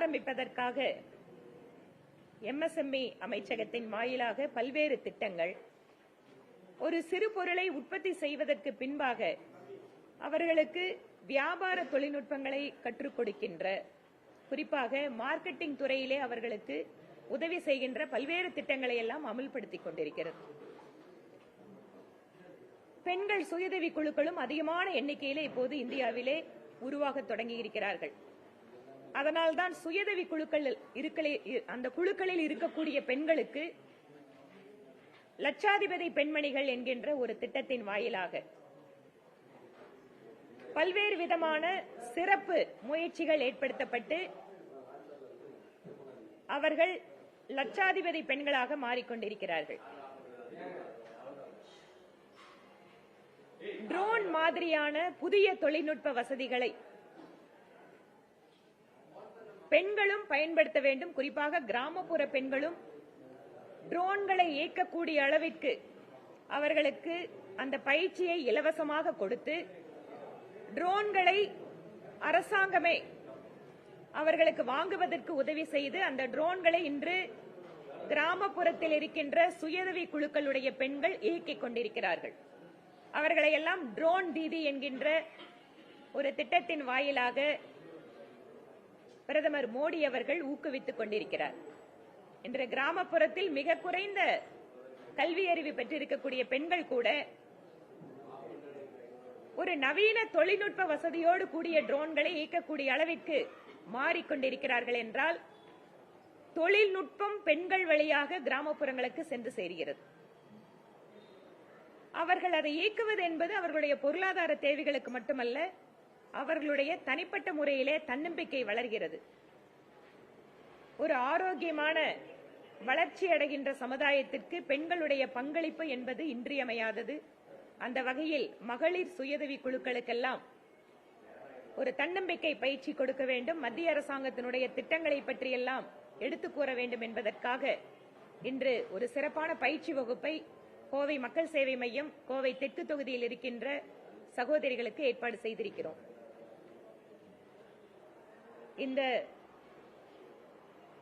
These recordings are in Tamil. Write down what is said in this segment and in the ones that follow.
ஆரம்பிப்பதற்காக MSME அமைச்சகத்தின் வாயிலாக பல்வேறு திட்டங்கள், ஒரு சிறு பொருளை உற்பத்தி செய்வதற்கு பின்பாக அவர்களுக்கு வியாபார தொழில்நுட்பங்களை கற்றுக் கொடுக்கின்ற, குறிப்பாக மார்க்கெட்டிங் துறையிலே அவர்களுக்கு உதவி செய்கின்ற பல்வேறு திட்டங்களை எல்லாம் அமல்படுத்திக் கொண்டிருக்கிறது. பெண்கள் சுயஉதவி குழுக்களும் அதிகமான எண்ணிக்கையிலே இப்போது இந்தியாவிலே உருவாக தொடங்கி இருக்கிறார்கள். அதனால்தான் சுயஉதவி குழுக்கள் அந்த குழுக்களில் இருக்கக்கூடிய பெண்களுக்கு லட்சாதிபதி பெண்மணிகள் என்கின்ற ஒரு திட்டத்தின் வாயிலாக பல்வேறு விதமான சிறப்பு முயற்சிகள் ஏற்படுத்தப்பட்டு அவர்கள் லட்சாதிபதி பெண்களாக மாறிக்கொண்டிருக்கிறார்கள். ட்ரோன் மாதிரியான புதிய தொழில்நுட்ப வசதிகளை பெண்களும் பயன்படுத்த வேண்டும். குறிப்பாக கிராமப்புற பெண்களும் ட்ரோன்களை இயக்கக்கூடிய அளவிற்கு அவர்களுக்கு அந்த பயிற்சியை இலவசமாக கொடுத்து, ட்ரோன்களை அரசாங்கமே அவர்களுக்கு வாங்குவதற்கு உதவி செய்து, அந்த ட்ரோன்களை இன்று கிராமப்புறத்தில் இருக்கின்ற சுயஉதவி குழுக்களுடைய பெண்கள் இயக்கிக் கொண்டிருக்கிறார்கள். அவர்களை எல்லாம் ட்ரோன் தீதி என்கின்ற ஒரு திட்டத்தின் வாயிலாக பிரதமர் மோடி அவர்கள் ஊக்குவித்துக் கொண்டிருக்கிறார். இன்று கிராமப்புறத்தில் மிக குறைந்த கல்வி அறிவு பெற்றிருக்கக்கூடிய பெண்கள் கூட ஒரு நவீன தொழில்நுட்ப வசதியோடு கூடிய ட்ரோன்களை இயக்கக்கூடிய அளவிற்கு மாறிக்கொண்டிருக்கிறார்கள் என்றால், தொழில்நுட்பம் பெண்கள் வழியாக கிராமப்புறங்களுக்கு சென்று சேர்கிறது. அவர்கள் அதை இயக்குவது என்பது அவர்களுடைய பொருளாதார தேவைகளுக்கு மட்டுமல்ல, அவர்களுடைய தனிப்பட்ட முறையிலே தன்னம்பிக்கை வளர்கிறது. ஒரு ஆரோக்கியமான வளர்ச்சி அடைகின்ற சமுதாயத்திற்கு பெண்களுடைய பங்களிப்பு என்பது இன்றியமையாதது. அந்த வகையில் மகளிர் சுயஉதவி குழுக்களுக்கெல்லாம் ஒரு தன்னம்பிக்கை பயிற்சி கொடுக்க வேண்டும். மத்திய அரசாங்கத்தினுடைய திட்டங்களை பற்றியெல்லாம் எடுத்துக் கூற வேண்டும் என்பதற்காக இன்று ஒரு சிறப்பான பயிற்சி வகுப்பை கோவை மக்கள் சேவை மையம், கோவை தெற்கு தொகுதியில் இருக்கின்ற சகோதரிகளுக்கு ஏற்பாடு செய்திருக்கிறோம். இந்த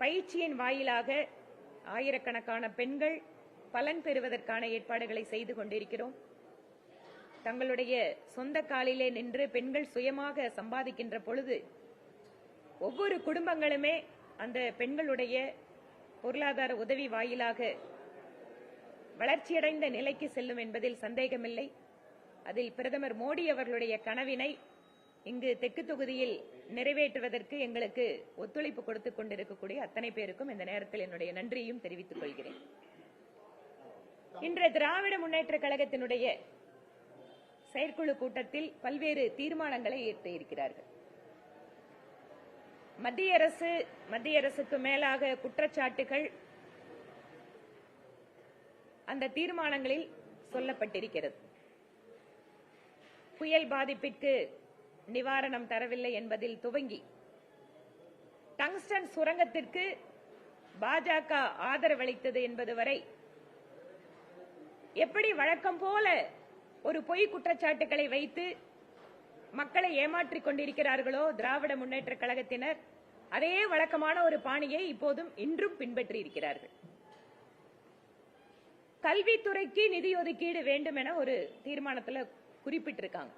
பயிற்சியின் வாயிலாக ஆயிரக்கணக்கான பெண்கள் பலன் பெறுவதற்கான ஏற்பாடுகளை செய்து கொண்டிருக்கிறோம். தங்களுடைய சொந்த காலிலே நின்று பெண்கள் சுயமாக சம்பாதிக்கின்ற பொழுது ஒவ்வொரு குடும்பங்களுமே அந்த பெண்களுடைய பொருளாதார உதவி வாயிலாக வளர்ச்சியடைந்த நிலைக்கு செல்லும் என்பதில் சந்தேகமில்லை. அதில் பிரதமர் மோடி அவர்களுடைய கனவினை இங்கு தெற்கு தொகுதியில் நிறைவேற்றுவதற்கு எங்களுக்கு ஒத்துழைப்பு கொடுத்துக் கொண்டிருக்கக்கூடிய அத்தனை பேருக்கும் இந்த நேரத்தில் என்னுடைய நன்றியையும் தெரிவித்துக் கொள்கிறேன். இன்று திராவிட முன்னேற்ற கழகத்தினுடைய செயற்குழு கூட்டத்தில் பல்வேறு தீர்மானங்களை ஏற்றிருக்கிறார்கள். மத்திய அரசுக்கு மேலாக குற்றச்சாட்டுகள் அந்த தீர்மானங்களில் சொல்லப்பட்டிருக்கிறது. புயல் பாதிப்பிற்கு நிவாரணம் தரவில்லை என்பதில் துவங்கி, டங்ஸ்டன் சுரங்கத்திற்கு பாஜக ஆதரவளித்தது என்பது வரை எப்படி வழக்கம் போல ஒரு பொய் குற்றச்சாட்டுகளை வைத்து மக்களை ஏமாற்றிக் கொண்டிருக்கிறார்களோ திராவிட முன்னேற்ற கழகத்தினர், அதே வழக்கமான ஒரு பாணியை இப்போதும் இன்றும் பின்பற்றி இருக்கிறார்கள். கல்வித்துறைக்கு நிதி ஒதுக்கீடு வேண்டும் என ஒரு தீர்மானத்தில் குறிப்பிட்டிருக்காங்க.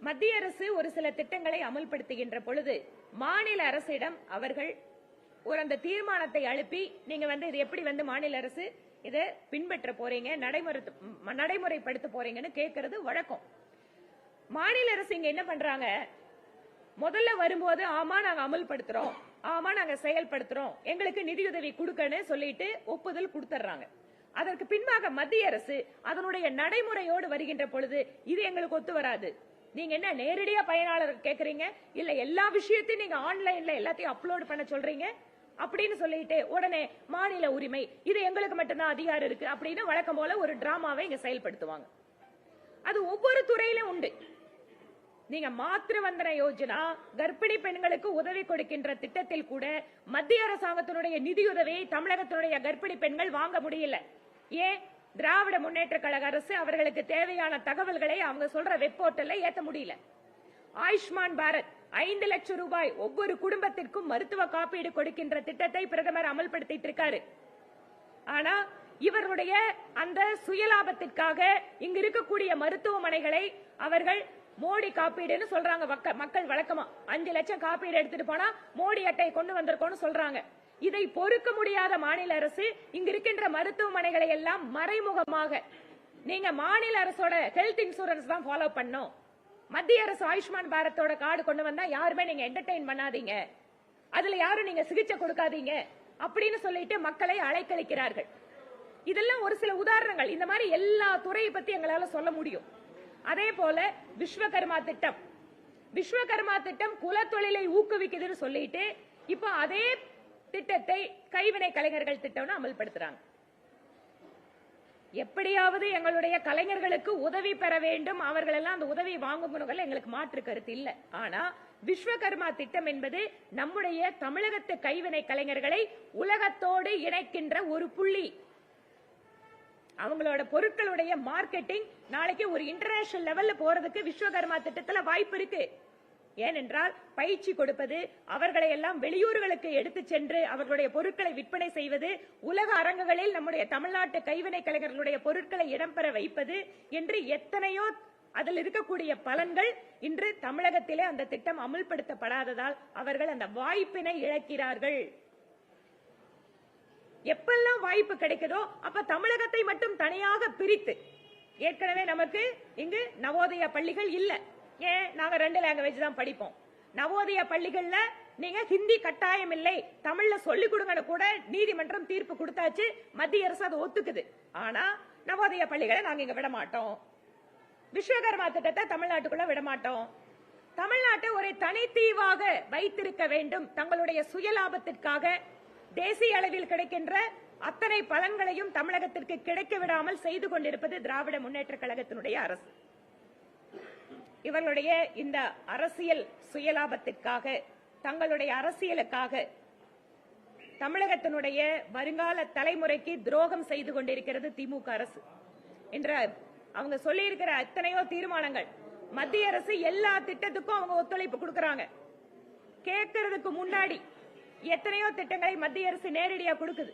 மத்திய அரசு ஒரு சில திட்டங்களை அமல்படுத்துகின்ற பொழுது மாநில அரசிடம் அவர்கள் ஒரு அந்த தீர்மானத்தை அனுப்பி, நீங்க இது எப்படி மாநில அரசு இதை பின்பற்ற போறீங்க, நடைமுறைப்படுத்த போறீங்கன்னு கேட்கறது வழக்கம். மாநில அரசு இங்க என்ன பண்றாங்க, முதல்ல வரும்போது ஆமா நாங்க அமல்படுத்துறோம், ஆமா நாங்க செயல்படுத்துறோம், எங்களுக்கு நிதியுதவி கொடுக்கன்னு சொல்லிட்டு ஒப்புதல் கொடுத்துறாங்க. அதற்கு பின்பாக மத்திய அரசு அதனுடைய நடைமுறையோடு வருகின்ற பொழுது இது எங்களுக்கு ஒத்து வராது, நீங்க என்ன நேரடியா பயனாளர் கேக்குறீங்க, இல்ல எல்லா விஷயத்தையும் நீங்க ஆன்லைன்ல எல்லாத்தையும் அப்லோட் பண்ண சொல்றீங்க அப்படின்னு சொல்லிட்டு உடனே மாநில உரிமை, இது எங்களுக்கு மட்டும்தான் அதிகாரம் இருக்கு அப்படின்னு வழக்கம் போல ஒரு டிராமாவை இங்க செயல்படுத்துவாங்க. அது ஒவ்வொரு துறையிலும் உண்டு. நீங்க மாத்திரு வந்தன யோஜனா, கர்ப்பிணி பெண்களுக்கு உதவி கொடுக்கின்ற திட்டத்தில் கூட மத்திய அரசாங்கத்தினுடைய நிதியுதவியை தமிழகத்தினுடைய கர்ப்பிணி பெண்கள் வாங்க முடியல. ஏன்? திராவிட முன்னேற்ற கழக அரசு அவர்களுக்கு தேவையான தகவல்களை அவங்க சொல்ற வெப் போர்ட்டல்ல ஏத்த முடியல. ஆயுஷ்மான் பாரத், 5 லட்சம் ரூபாய் ஒவ்வொரு குடும்பத்திற்கும் மருத்துவ காப்பீடு கொடுக்கின்ற திட்டத்தை பிரதமர் அமல்படுத்திட்டு இருக்காரு. ஆனா இவருடைய அந்த சுயலாபத்திற்காக இங்க இருக்கக்கூடிய மருத்துவமனைகளை அவர்கள் மோடி காப்பீடுன்னு சொல்றாங்க. மக்கள் வழக்கமா 5 லட்சம் காப்பீடு எடுத்துட்டு போனா மோடி அட்டை கொண்டு வந்திருக்கோம்னு சொல்றாங்க. இதை பொறுக்க முடியாத மாநில அரசு இங்க இருக்கின்ற மருத்துவமனைகளை எல்லாம் மறைமுகமாக நீங்க மாநில அரசோட ஹெல்த் இன்சூரன்ஸ் தான் ஃபாலோ பண்ணும், மத்திய அரசு ஆயுஷ்மான் பாரத்தோட கார்டு கொண்டு வந்தா யாருமே நீங்க என்டர்டெயின் பண்ணாதீங்க, அதுல யாரும் நீங்க சிகிச்சை கொடுக்காதீங்க அப்படின்னு சொல்லிட்டு மக்களை அலைக்கழிக்கிறார்கள். இதெல்லாம் ஒரு சில உதாரணங்கள். இந்த மாதிரி எல்லா துறையை பத்தி எங்களால சொல்ல முடியும். அதே போல விஸ்வகர்மா திட்டம், விஸ்வகர்மா திட்டம் குலத்தொழிலை ஊக்குவிக்குதுன்னு சொல்லிட்டு இப்போ அதே திட்டத்தை கைவினை கலைஞர்கள் திட்டம்னு அமல்படுத்துறாங்க. எப்படியாவது எங்களுடைய கலைஞர்களுக்கு உதவி பெற வேண்டும், அவர்கள் எல்லாம் அந்த உதவி வாங்கணும், எங்களுக்கு மாற்று கருத்து இல்ல. ஆனா விஸ்வகர்மா திட்டம் என்பது நம்முடைய தமிழகத்து கைவினை கலைஞர்களை உலகத்தோடு இணைக்கின்ற ஒரு புள்ளி. அவங்களோட பொருட்களுடைய மார்க்கெட்டிங் நாளைக்கு ஒரு இன்டர்நேஷனல் லெவல்ல போறதுக்கு விஸ்வகர்மா திட்டத்துல வாய்ப்பு இருக்கு. ஏனென்றால் பயிற்சி கொடுப்பது, அவர்களை எல்லாம் வெளியூர்களுக்கு எடுத்து சென்று அவர்களுடைய பொருட்களை விற்பனை செய்வது, உலக அரங்குகளில் நம்முடைய தமிழ்நாட்டு கைவினை கலைஞர்களுடைய பொருட்களை இடம்பெற வைப்பது என்று எத்தனையோ அதில் இருக்கக்கூடிய பலன்கள் இன்று தமிழகத்திலே அந்த திட்டம் அமுல்படுத்தப்படாததால் அவர்கள் அந்த வாய்ப்பினை இழக்கிறார்கள். எப்பெல்லாம் வாய்ப்பு கிடைக்குதோ அப்ப தமிழகத்தை மட்டும் தனியாக பிரித்து, ஏற்கனவே நமக்கு இங்கு நவோதயா பள்ளிகள் இல்ல, ஏன் நாங்க 2 லாங்குவேஜ் தான் படிப்போம். நவோதய பள்ளிகள்ல நீங்க ஹிந்தி கட்டாயம் இல்லை, தமிழ்ல சொல்லிக் கொடுங்கன்னு கூட நீதிமன்றம் தீர்ப்பு கொடுத்தாச்சு, மத்திய அரசு அதை ஒத்துக்குது. ஆனா நவோதய பள்ளிகளை நாங்க இங்க விட மாட்டோம், விஸ்வகர்மா திட்டத்தை தமிழ்நாட்டுக்குள்ள விட மாட்டோம். தமிழ்நாட்டை ஒரு தனித்தீவாக வைத்திருக்க வேண்டும், தங்களுடைய சுயலாபத்திற்காக தேசிய அளவில் கிடைக்கின்ற அத்தனை பலன்களையும் தமிழகத்திற்கு கிடைக்க விடாமல் செய்து கொண்டிருப்பது திராவிட முன்னேற்ற கழகத்தினுடைய அரசு. இவர்களுடைய இந்த அரசியல் சுயலாபத்திற்காக, தங்களுடைய அரசியலுக்காக தமிழகத்தினுடைய வருங்கால தலைமுறைக்கு துரோகம் செய்து கொண்டிருக்கிறது திமுக அரசு என்ற அவங்க சொல்லி இருக்கிற எத்தனையோ தீர்மானங்கள். மத்திய அரசு எல்லா திட்டத்துக்கும் அவங்க ஒத்துழைப்பு கொடுக்கறாங்க. கேட்கறதுக்கு முன்னாடி எத்தனையோ திட்டங்களை மத்திய அரசு நேரடியாக கொடுக்குது.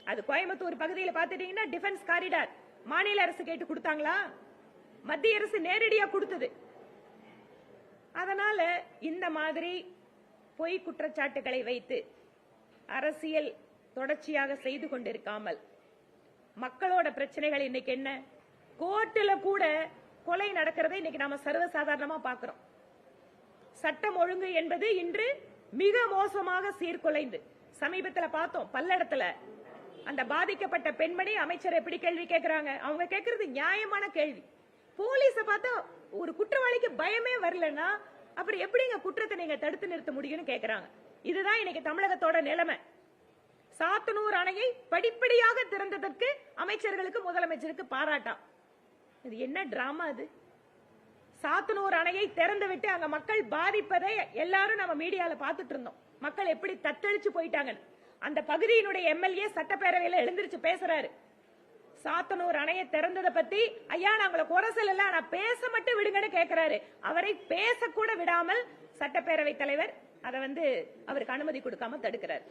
அது கோயம்புத்தூர் பகுதியில் பார்த்துட்டீங்கன்னா டிஃபென்ஸ் காரிடார் மாநில அரசு கேட்டு கொடுத்தாங்களா? மத்திய அரசு நேரடியா கொடுத்தது. அதனால இந்த மாதிரி பொய் குற்றச்சாட்டுகளை வைத்து அரசியல் தொடர்ச்சியாக செய்து கொண்டிருக்காமல், மக்களோட பிரச்சனைகள் இன்னைக்கு என்ன, கோர்ட்டுல கூட கொலை நடக்கிறதை இன்னைக்கு நாம சர்வசாதாரணமா பாக்குறோம். சட்டம் ஒழுங்கு என்பது இன்று மிக மோசமாக சீர்குலைந்து, சமீபத்தில் பார்த்தோம் பல்லடத்துல அந்த பாதிக்கப்பட்ட பெண்மணி அமைச்சர் எப்படி கேள்வி கேட்கிறாங்க, அவங்க கேட்கறது நியாயமான கேள்வி. போலீஸ பார்த்தா ஒரு குற்றவாளிக்கு பயமே வரலன்னா அப்புறம் எப்படிங்க குற்றத்தை நீங்க தடுத்து நிறுத்த முடியும்னு கேட்கிறாங்க. இதுதான் இன்னைக்கு தமிழகத்தோட நிலைமை. சாத்தனூர் அணையை படிப்படியாக திறந்ததற்கு அமைச்சர்களுக்கு முதலமைச்சருக்கு பாராட்டாம். இது என்ன டிராமா இது? சாத்தனூர் அணையை திறந்து விட்டு அங்க மக்கள் பாதிப்பதை எல்லாரும் நம்ம மீடியால பார்த்துட்டு இருந்தோம். மக்கள் எப்படி தத்தளிச்சு போயிட்டாங்க. அந்த பகுதியினுடைய எம்எல்ஏ சட்டப்பேரவையில எழுந்திருச்சு பேசுறாரு. சாத்தனூர் அணையை திறந்ததை பத்தி ஐயா நாங்கள குறை சொல்லல, ஆனா பேச மட்டும் விடுங்கன்னு கேட்கிறாரு. அவரை பேச கூட விடாமல் சட்டப்பேரவை தலைவர் அதை அவருக்கு அனுமதி கொடுக்காம தடுக்கிறார்.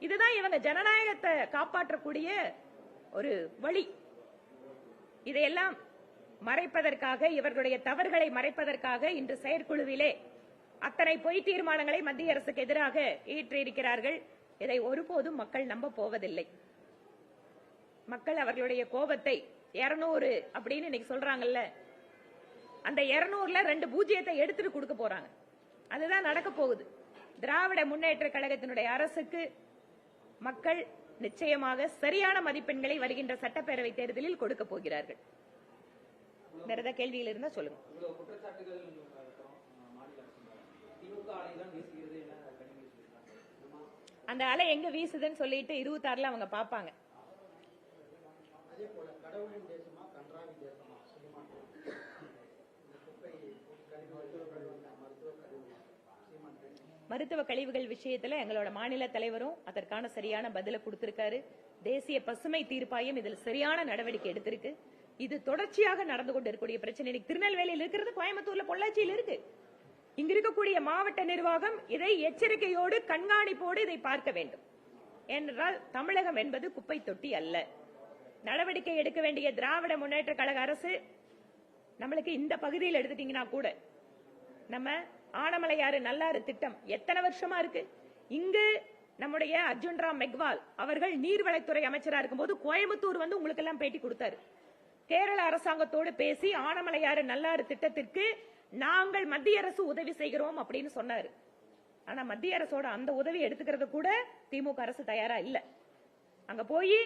இதுதான் இவங்க ஜனநாயகத்தை காப்பாற்றக்கூடிய ஒரு வழி. இதையெல்லாம் மறைப்பதற்காக, இவர்களுடைய தவறுகளை மறைப்பதற்காக இன்று செயற்குழுவிலே அத்தனை பொய் தீர்மானங்களை மத்திய அரசுக்கு எதிராக இயற்றியிருக்கிறார்கள். இதை ஒருபோதும் மக்கள் நம்ப போவதில்லை. மக்கள் அவர்களுடைய கோபத்தை 200 அப்படின்னு இன்னைக்கு சொல்றாங்கல்ல, அந்த 200ல 2 பூஜ்ஜியத்தை எடுத்துட்டு கொடுக்க போறாங்க. அதுதான் நடக்க போகுது. திராவிட முன்னேற்ற கழகத்தினுடைய அரசுக்கு மக்கள் நிச்சயமாக சரியான மதிப்பெண்களை வருகின்ற சட்டப்பேரவை தேர்தலில் கொடுக்க போகிறார்கள். வேற ஏதாவது கேள்விகள் இருந்தா சொல்லுங்க. அந்த அலை எங்க வீசுதுன்னு சொல்லிட்டு 26ல அவங்க பாப்பாங்க. மருத்துவ கழிவுகள் விஷயத்துல எங்களோட மாநில தலைவரும் அதற்கான சரியான பதில கொடுத்திருக்காரு. தேசிய பசுமை தீர்ப்பாயம் இதில் சரியான நடவடிக்கை எடுத்திருக்கு. இது தொடர்ச்சியாக நடந்து கொண்டு இருக்கக்கூடிய பிரச்சனை. திருநெல்வேலியில் இருக்கிறது, கோயம்புத்தூர்ல பொள்ளாச்சியில் இருக்கு. இங்க இருக்கக்கூடிய மாவட்ட நிர்வாகம் இதை எச்சரிக்கையோடு கண்காணிப்போடு இதை பார்க்க வேண்டும். ஏனென்றால் தமிழகம் என்பது குப்பை தொட்டி அல்ல. நடவடிக்கை எடுக்க வேண்டிய திராவிட முன்னேற்ற கழக அரசு நம்மளுக்கு இந்த பகுதியில் எடுத்துட்டீங்கன்னா கூட நம்ம ஆனமலையாறு நல்லாறு திட்டம் எத்தனை வருஷமா இருக்கு. இங்கு நம்முடைய அர்ஜுன் ராம் மெக்வால் அவர்கள் நீர்வளத்துறை அமைச்சரா இருக்கும்போது கோயம்புத்தூர் வந்து உங்களுக்கு எல்லாம் பேட்டி கொடுத்தாரு. கேரள அரசாங்கத்தோடு பேசி ஆனமலையாறு நல்லாறு திட்டத்திற்கு நாங்கள் மத்திய அரசு உதவி செய்கிறோம் அப்படின்னு சொன்னாரு. ஆனா மத்திய அரசோட அந்த உதவி எடுத்துக்கிறது கூட திமுக அரசு தயாரா இல்ல. அங்க போய்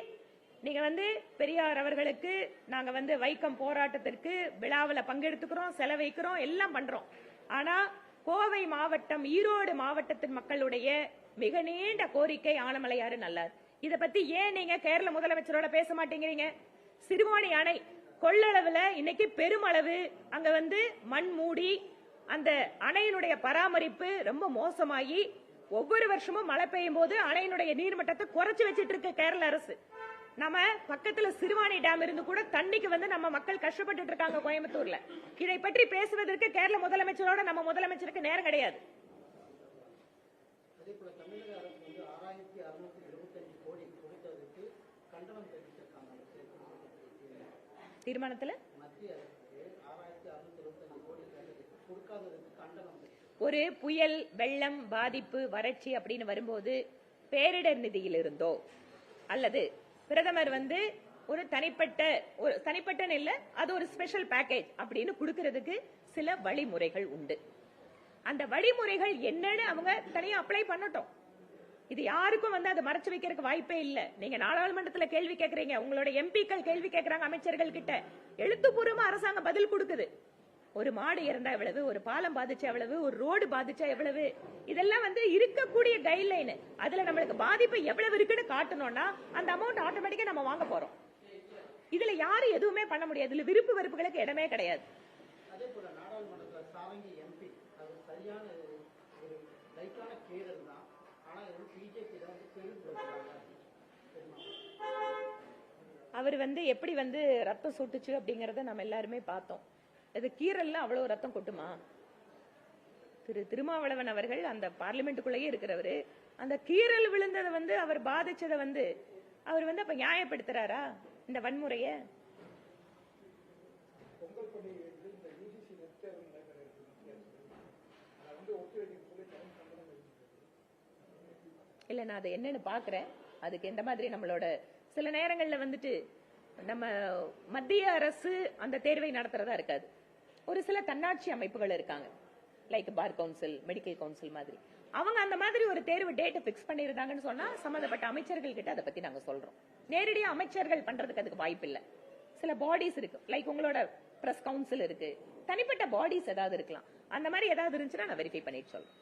நீங்க வந்து பெரியார் அவர்களுக்கு நாங்க வந்து வைக்கம் போராட்டத்திற்கு விழாவில் பங்கெடுத்துக்கிறோம், செலவைக்கிறோம், எல்லாம் பண்றோம். ஆனா கோவை மாவட்டம், ஈரோடு மாவட்டத்தின் மக்களுடைய மிக நீண்ட கோரிக்கை ஆனமலையாறு நல்லாறு. இத பத்தி ஏன் நீங்க கேரள முதலமைச்சரோட பேச மாட்டேங்கிறீங்க? சிறுவாணி அணை கொள்ளளவுல இன்னைக்கு பெருமளவு அங்க வந்து மண் மூடி அந்த அணையினுடைய பராமரிப்பு ரொம்ப மோசமாகி ஒவ்வொரு வருஷமும் மழை பெய்யும் போது அணையினுடைய நீர்மட்டத்தை குறைச்சு வச்சிட்டு இருக்கு கேரள அரசு. நம்ம பக்கத்துல சிறுவாணி டேம் இருந்து கூட தண்ணிக்கு வந்து நம்ம மக்கள் கஷ்டப்பட்டு இருக்காங்க கோயம்புத்தூர்ல. இதை பற்றி பேசுவதற்கு கேரள முதலமைச்சரோட நம்ம முதலமைச்சருக்கு நேரம் கிடையாது. தீர்மானத்தில் ஒரு புயல், வெள்ளம், பாதிப்பு, வறட்சி அப்படின்னு வரும்போது பேரிடர் நிதியில் இருந்தோ அல்லது பிரதமர் வந்து ஒரு தனிப்பட்ட இல்ல, அது ஒரு ஸ்பெஷல் பேக்கேஜ் அப்படின்னு கொடுக்கிறதுக்கு சில வழிமுறைகள் உண்டு. அந்த வழிமுறைகள் என்னன்னு அவங்க தனியா அப்ளை பண்ணட்டும். இது யாருக்கும் வந்து அதை மறைச்சு வைக்கிறதுக்கு வாய்ப்பே இல்ல. நீங்க நாடாளுமன்றத்தில் கேள்வி கேட்கறீங்க, உங்களோட எம்பிக்கள் கேள்வி கேட்கறாங்க அமைச்சர்கள் கிட்ட, எழுத்துப்பூர்வமா அரசாங்கம் பதில் கொடுக்குது. ஒரு மாடு இறந்தா எவ்வளவு, ஒரு பாலம் பாதிச்சா எவ்வளவு, ஒரு ரோடு பாதிச்சா எவ்வளவு, இதெல்லாம் வந்து இருக்கக்கூடிய கைட்லைன். அதுல நம்மளுக்கு பாதிப்பு எவ்வளவு இருக்குன்னு காட்டணும்னா அந்த அமௌண்ட் ஆட்டோமேட்டிக்கா நம்ம வாங்க போறோம். இதுல யாரும் எதுவுமே பண்ண முடியாது. இதுல விருப்பு வெறுப்புகளுக்கு இடமே கிடையாது. அவர் வந்து எப்படி வந்து ரத்தம் சுட்டுச்சு அப்படிங்கறத நம்ம எல்லாருமே பார்த்தோம். அது கீரல்ல அவ்வளவு ரத்தம் கொட்டுமா? திருமாவளவன் அவர்கள் அந்த பார்லிமெண்ட்டுக்குள்ளேயே இருக்கிறவரு, அந்த கீரல் விழுந்ததை வந்து அவர் பாதிச்சதை வந்து அவர் வந்து அப்ப நியாயப்படுத்துறாரா இந்த வன்முறைய? இல்ல, நான் அதை என்னன்னு பாக்குறேன். அதுக்கு எந்த மாதிரி நம்மளோட சில நேரங்கள்ல வந்துட்டு நம்ம மத்திய அரசு அந்த தேர்வை நடத்துறதா இருக்காது. ஒரு சில தன்னாட்சி அமைப்புகள் இருக்காங்க, like bar council, medical council மாதிரி. அவங்க அந்த மாதிரி ஒரு தேர்வு டேட்டை பிக்ஸ் பண்ணிருந்தாங்கன்னு சொன்னா சம்பந்தப்பட்ட அமைச்சர்கள் கிட்ட அதை பத்தி நாங்க சொல்றோம். நேரடியா அமைச்சர்கள் பண்றதுக்கு அதுக்கு வாய்ப்பு இல்ல. சில பாடிஸ் இருக்கு, லைக் உங்களோட பிரஸ் கவுன்சில் இருக்கு, தனிப்பட்ட பாடிஸ் ஏதாவது இருக்கலாம். அந்த மாதிரி ஏதாவது இருந்துச்சுன்னா நான் வெரிஃபை பண்ணிட்டு சொல்றேன்.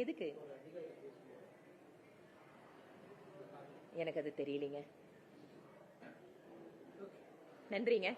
எதுக்கு எனக்கு அது தெரியலீங்க. நன்றிங்க.